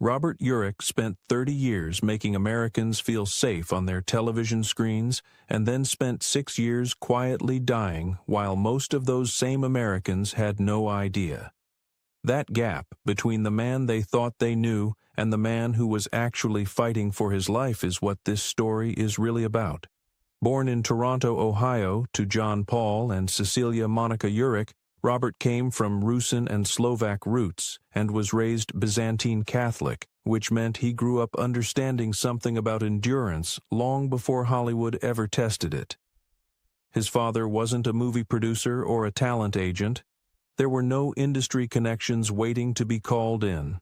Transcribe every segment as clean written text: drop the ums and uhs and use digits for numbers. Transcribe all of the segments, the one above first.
Robert Urich spent 30 years making Americans feel safe on their television screens and then spent 6 years quietly dying while most of those same Americans had no idea. That gap between the man they thought they knew and the man who was actually fighting for his life is what this story is really about. Born in Toronto, Ohio, to John Paul and Cecilia Monica Urich, Robert came from Rusin and Slovak roots and was raised Byzantine Catholic, which meant he grew up understanding something about endurance long before Hollywood ever tested it. His father wasn't a movie producer or a talent agent. There were no industry connections waiting to be called in.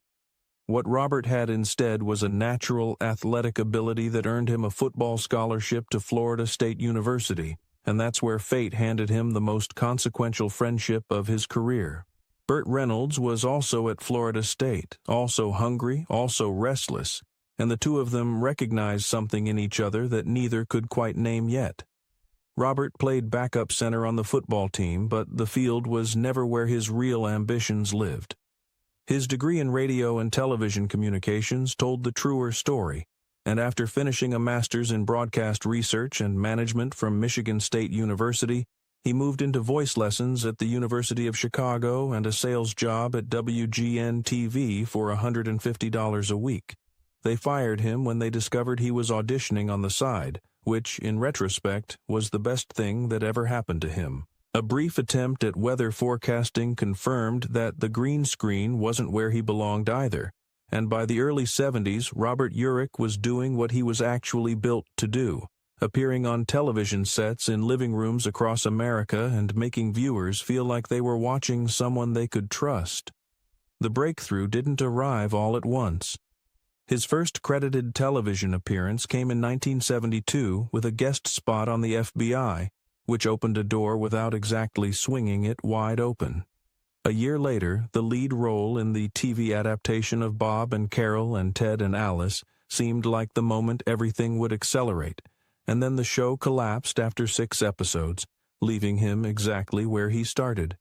What Robert had instead was a natural athletic ability that earned him a football scholarship to Florida State University, and that's where fate handed him the most consequential friendship of his career. Burt Reynolds was also at Florida State, also hungry, also restless, and the two of them recognized something in each other that neither could quite name yet. Robert played backup center on the football team, but the field was never where his real ambitions lived. His degree in radio and television communications told the truer story, and after finishing a master's in broadcast research and management from Michigan State University, he moved into voice lessons at the University of Chicago and a sales job at WGN-TV for $150 a week. They fired him when they discovered he was auditioning on the side, which, in retrospect, was the best thing that ever happened to him. A brief attempt at weather forecasting confirmed that the green screen wasn't where he belonged either, and by the early 70s, Robert Urich was doing what he was actually built to do, appearing on television sets in living rooms across America and making viewers feel like they were watching someone they could trust. The breakthrough didn't arrive all at once. His first credited television appearance came in 1972 with a guest spot on the FBI, which opened a door without exactly swinging it wide open. A year later, the lead role in the TV adaptation of Bob and Carol and Ted and Alice seemed like the moment everything would accelerate, and then the show collapsed after 6 episodes, leaving him exactly where he started.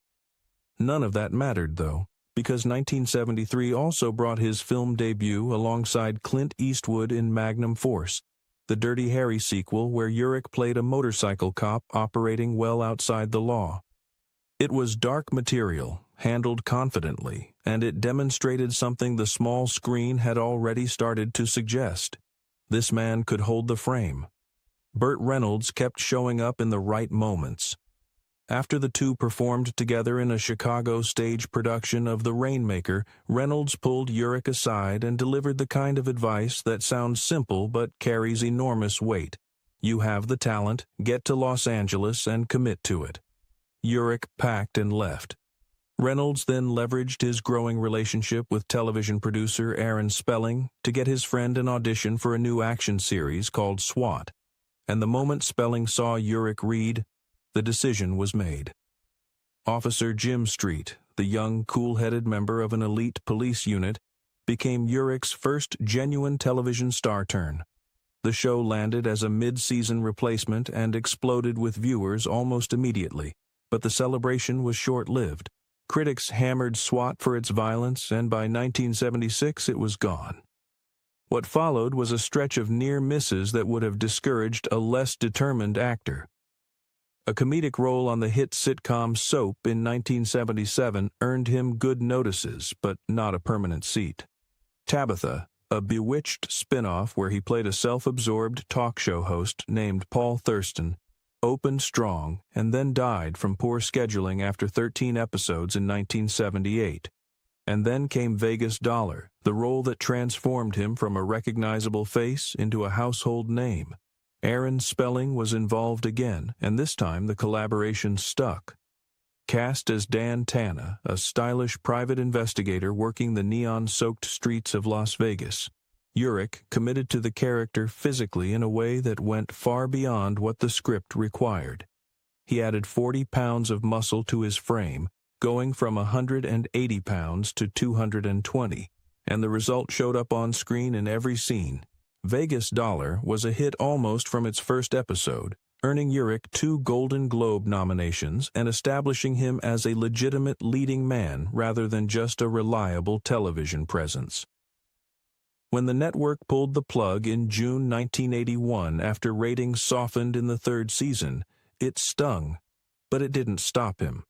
None of that mattered, though, because 1973 also brought his film debut alongside Clint Eastwood in Magnum Force, the Dirty Harry sequel where Urich played a motorcycle cop operating well outside the law. It was dark material, handled confidently, and it demonstrated something the small screen had already started to suggest. This man could hold the frame. Burt Reynolds kept showing up in the right moments. After the two performed together in a Chicago stage production of The Rainmaker, Reynolds pulled Urich aside and delivered the kind of advice that sounds simple but carries enormous weight. You have the talent, get to Los Angeles and commit to it. Urich packed and left. Reynolds then leveraged his growing relationship with television producer Aaron Spelling to get his friend an audition for a new action series called SWAT. And the moment Spelling saw Urich read, the decision was made. Officer Jim Street, the young, cool-headed member of an elite police unit, became Urich's first genuine television star turn. The show landed as a mid-season replacement and exploded with viewers almost immediately, but the celebration was short-lived. Critics hammered SWAT for its violence, and by 1976 it was gone. What followed was a stretch of near misses that would have discouraged a less determined actor. A comedic role on the hit sitcom Soap in 1977 earned him good notices, but not a permanent seat. Tabitha, a Bewitched spin-off where he played a self-absorbed talk show host named Paul Thurston, opened strong and then died from poor scheduling after 13 episodes in 1978. And then came Vegas Dollar, the role that transformed him from a recognizable face into a household name. Aaron Spelling was involved again, and this time the collaboration stuck. Cast as Dan Tana, a stylish private investigator working the neon-soaked streets of Las Vegas, Urich committed to the character physically in a way that went far beyond what the script required. He added 40 pounds of muscle to his frame, going from 180 pounds to 220, and the result showed up on screen in every scene. Vegas Dollar was a hit almost from its first episode, earning Urich 2 Golden Globe nominations and establishing him as a legitimate leading man rather than just a reliable television presence. When the network pulled the plug in June 1981 after ratings softened in the third season, it stung, but it didn't stop him.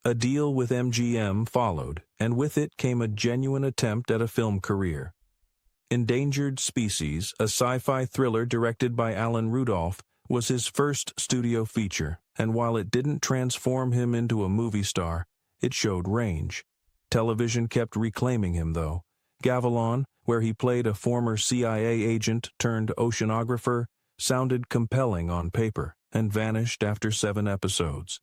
A deal with MGM followed, and with it came a genuine attempt at a film career. Endangered Species, a sci-fi thriller directed by Alan Rudolph, was his first studio feature, and while it didn't transform him into a movie star, it showed range. Television kept reclaiming him, though. Gavilan, where he played a former CIA agent turned oceanographer, sounded compelling on paper and vanished after 7 episodes.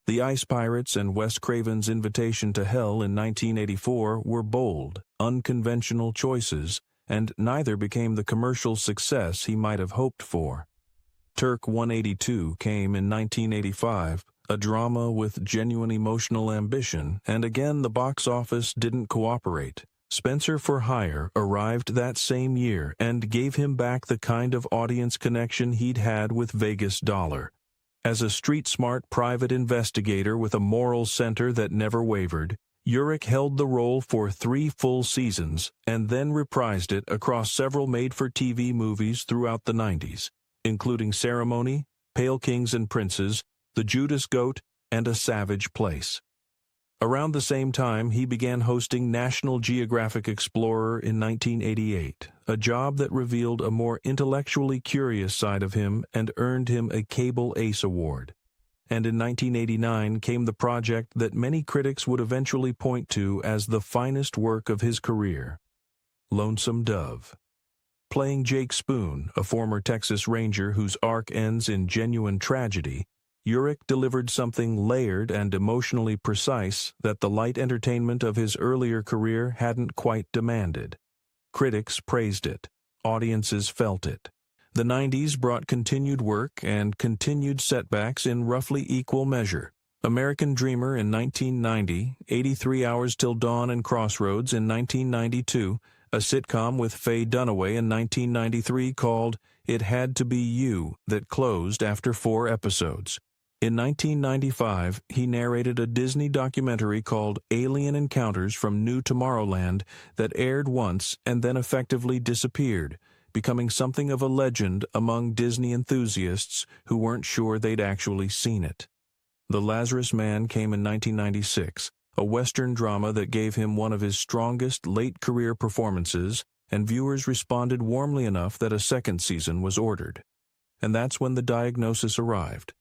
The Ice Pirates and Wes Craven's Invitation to Hell in 1984 were bold, unconventional choices, and neither became the commercial success he might have hoped for. Turk 182 came in 1985, a drama with genuine emotional ambition, and again the box office didn't cooperate. Spenser for Hire arrived that same year and gave him back the kind of audience connection he'd had with Vegas Dollar. As a street-smart private investigator with a moral center that never wavered, Urich held the role for 3 full seasons and then reprised it across several made-for-TV movies throughout the 90s, including Ceremony, Pale Kings and Princes, The Judas Goat, and A Savage Place. Around the same time, he began hosting National Geographic Explorer in 1988, a job that revealed a more intellectually curious side of him and earned him a Cable Ace Award. And in 1989 came the project that many critics would eventually point to as the finest work of his career, Lonesome Dove. Playing Jake Spoon, a former Texas Ranger whose arc ends in genuine tragedy, Urich delivered something layered and emotionally precise that the light entertainment of his earlier career hadn't quite demanded. Critics praised it. Audiences felt it. The 90s brought continued work and continued setbacks in roughly equal measure. American Dreamer in 1990, 83 Hours Till Dawn and Crossroads in 1992, a sitcom with Faye Dunaway in 1993 called It Had to Be You that closed after 4 episodes. In 1995, he narrated a Disney documentary called Alien Encounters from New Tomorrowland that aired once and then effectively disappeared, becoming something of a legend among Disney enthusiasts who weren't sure they'd actually seen it. The Lazarus Man came in 1996, a Western drama that gave him one of his strongest late-career performances, and viewers responded warmly enough that a second season was ordered. And that's when the diagnosis arrived.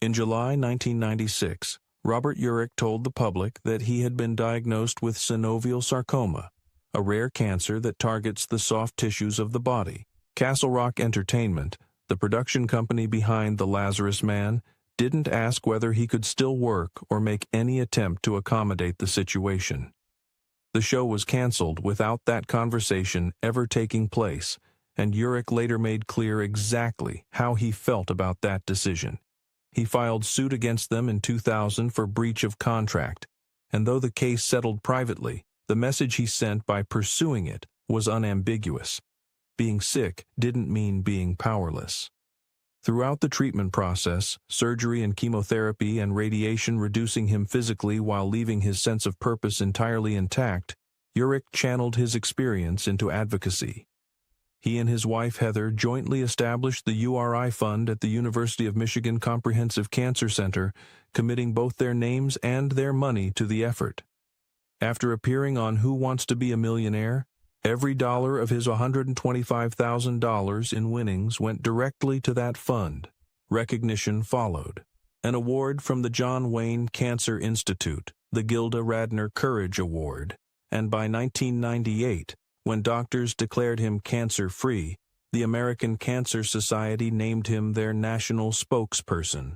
In July 1996, Robert Urich told the public that he had been diagnosed with synovial sarcoma, a rare cancer that targets the soft tissues of the body. Castle Rock Entertainment, the production company behind The Lazarus Man, didn't ask whether he could still work or make any attempt to accommodate the situation. The show was canceled without that conversation ever taking place, and Urich later made clear exactly how he felt about that decision. He filed suit against them in 2000 for breach of contract, and though the case settled privately, the message he sent by pursuing it was unambiguous. Being sick didn't mean being powerless. Throughout the treatment process, surgery and chemotherapy and radiation reducing him physically while leaving his sense of purpose entirely intact, Urich channeled his experience into advocacy. He and his wife Heather jointly established the URI Fund at the University of Michigan Comprehensive Cancer Center, committing both their names and their money to the effort. After appearing on Who Wants to Be a Millionaire, every dollar of his $125,000 in winnings went directly to that fund. Recognition followed. An award from the John Wayne Cancer Institute, the Gilda Radner Courage Award, and by 1998, when doctors declared him cancer-free, the American Cancer Society named him their national spokesperson.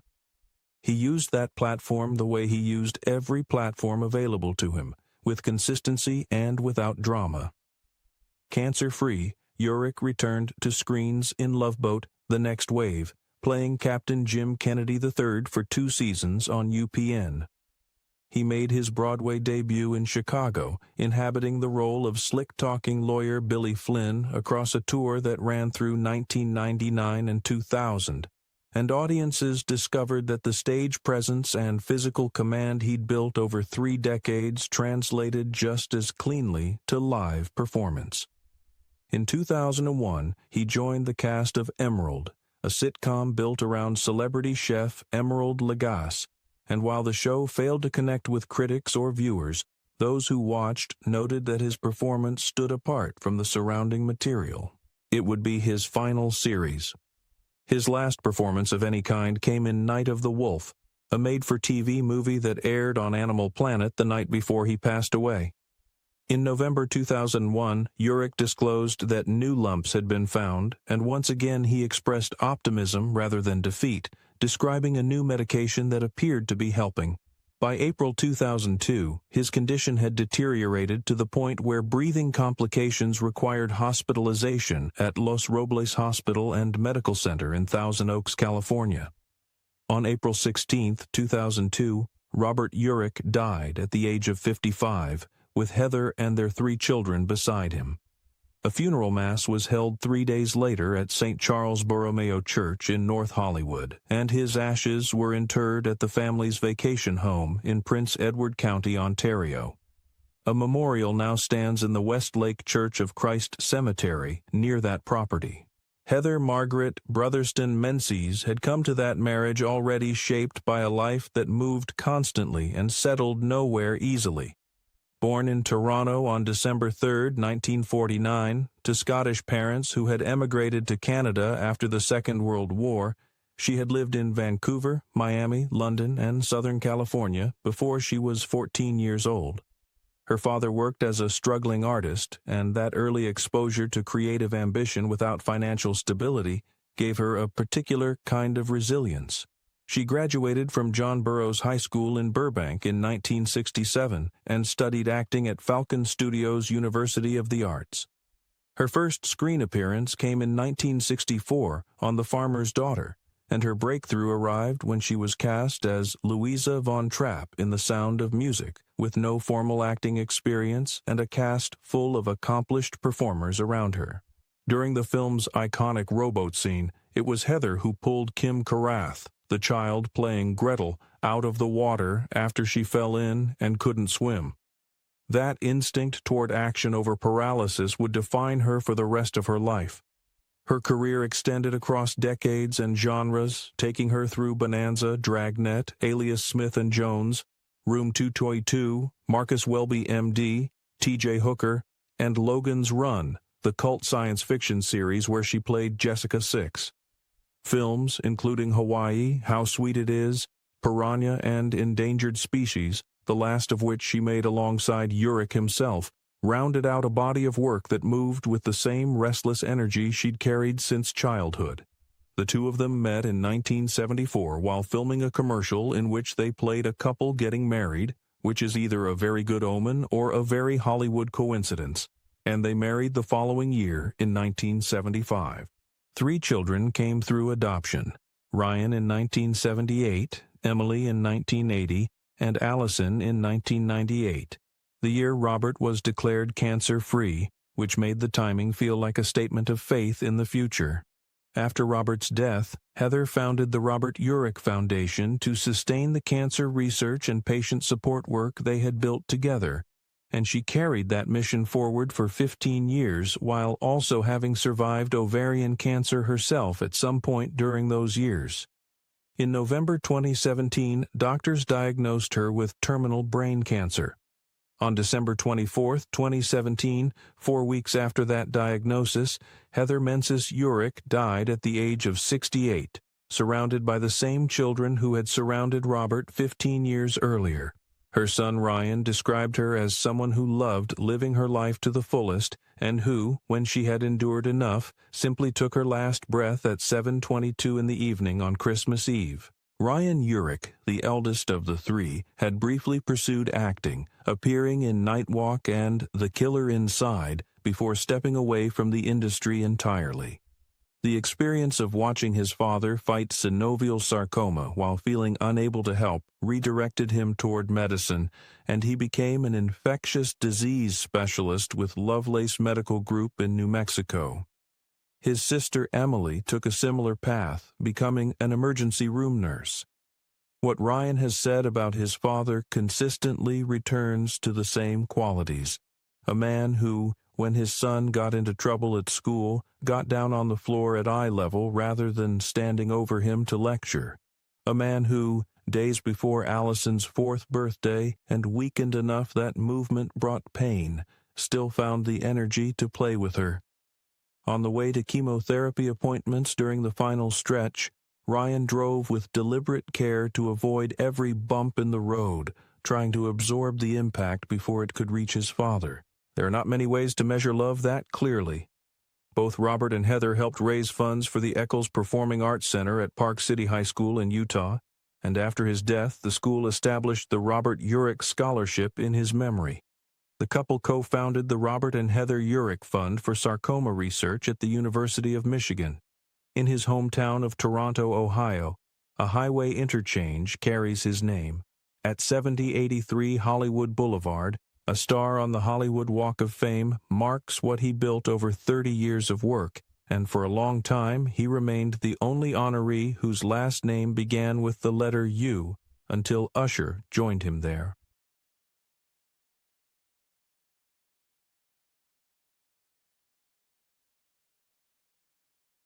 He used that platform the way he used every platform available to him, with consistency and without drama. Cancer-free, Urich returned to screens in Love Boat: The Next Wave, playing Captain Jim Kennedy III for 2 seasons on UPN. He made his Broadway debut in Chicago, inhabiting the role of slick-talking lawyer Billy Flynn across a tour that ran through 1999 and 2000, and audiences discovered that the stage presence and physical command he'd built over 3 decades translated just as cleanly to live performance. In 2001, he joined the cast of Emerald, a sitcom built around celebrity chef Emerald Lagasse, and while the show failed to connect with critics or viewers, those who watched noted that his performance stood apart from the surrounding material. It would be his final series. His last performance of any kind came in Night of the Wolf, a made-for-TV movie that aired on Animal Planet the night before he passed away. In November 2001, Urich disclosed that new lumps had been found, and once again he expressed optimism rather than defeat, describing a new medication that appeared to be helping. By April 2002, his condition had deteriorated to the point where breathing complications required hospitalization at Los Robles Hospital and Medical Center in Thousand Oaks, California. On April 16, 2002, Robert Urich died at the age of 55, with Heather and their 3 children beside him. A funeral mass was held 3 days later at St. Charles Borromeo Church in North Hollywood, and his ashes were interred at the family's vacation home in Prince Edward County, Ontario. A memorial now stands in the Westlake Church of Christ Cemetery near that property. Heather Margaret Brotherston Menzies had come to that marriage already shaped by a life that moved constantly and settled nowhere easily. Born in Toronto on December 3, 1949, to Scottish parents who had emigrated to Canada after the Second World War, she had lived in Vancouver, Miami, London, and Southern California before she was 14 years old. Her father worked as a struggling artist, and that early exposure to creative ambition without financial stability gave her a particular kind of resilience. She graduated from John Burroughs High School in Burbank in 1967 and studied acting at Falcon Studios University of the Arts. Her first screen appearance came in 1964 on The Farmer's Daughter, and her breakthrough arrived when she was cast as Louisa Von Trapp in The Sound of Music, with no formal acting experience and a cast full of accomplished performers around her. During the film's iconic rowboat scene, it was Heather who pulled Kim Carath, the child playing Gretel, out of the water after she fell in and couldn't swim. That instinct toward action over paralysis would define her for the rest of her life. Her career extended across decades and genres, taking her through Bonanza, Dragnet, Alias Smith and Jones, Room 222, Marcus Welby, M.D., T.J. Hooker, and Logan's Run, the cult science fiction series where she played Jessica Six. Films, including Hawaii, How Sweet It Is, Piranha, and Endangered Species, the last of which she made alongside Urich himself, rounded out a body of work that moved with the same restless energy she'd carried since childhood. The two of them met in 1974 while filming a commercial in which they played a couple getting married, which is either a very good omen or a very Hollywood coincidence, and they married the following year in 1975. 3 children came through adoption: Ryan in 1978, Emily in 1980, and Allison in 1998. The year Robert was declared cancer-free, which made the timing feel like a statement of faith in the future. After Robert's death, Heather founded the Robert Urich Foundation to sustain the cancer research and patient support work they had built together, and she carried that mission forward for 15 years while also having survived ovarian cancer herself at some point during those years. In November 2017, doctors diagnosed her with terminal brain cancer. On December 24, 2017, 4 weeks after that diagnosis, Heather Menzies Urich died at the age of 68, surrounded by the same children who had surrounded Robert 15 years earlier. Her son Ryan described her as someone who loved living her life to the fullest and who, when she had endured enough, simply took her last breath at 7:22 in the evening on Christmas Eve. Ryan Urich, the eldest of the 3, had briefly pursued acting, appearing in Nightwalk and The Killer Inside before stepping away from the industry entirely. The experience of watching his father fight synovial sarcoma while feeling unable to help redirected him toward medicine, and he became an infectious disease specialist with Lovelace Medical Group in New Mexico. His sister Emily took a similar path, becoming an emergency room nurse. What Ryan has said about his father consistently returns to the same qualities: a man who, when his son got into trouble at school, got down on the floor at eye level rather than standing over him to lecture. A man who, days before Allison's 4th birthday and weakened enough that movement brought pain, still found the energy to play with her. On the way to chemotherapy appointments during the final stretch, Ryan drove with deliberate care to avoid every bump in the road, trying to absorb the impact before it could reach his father. There are not many ways to measure love that clearly. Both Robert and Heather helped raise funds for the Eccles Performing Arts Center at Park City High School in Utah, and after his death, the school established the Robert Urich Scholarship in his memory. The couple co-founded the Robert and Heather Urich Fund for Sarcoma Research at the University of Michigan. In his hometown of Toronto, Ohio, a highway interchange carries his name. At 7083 Hollywood Boulevard, a star on the Hollywood Walk of Fame marks what he built over 30 years of work, and for a long time he remained the only honoree whose last name began with the letter U until Usher joined him there.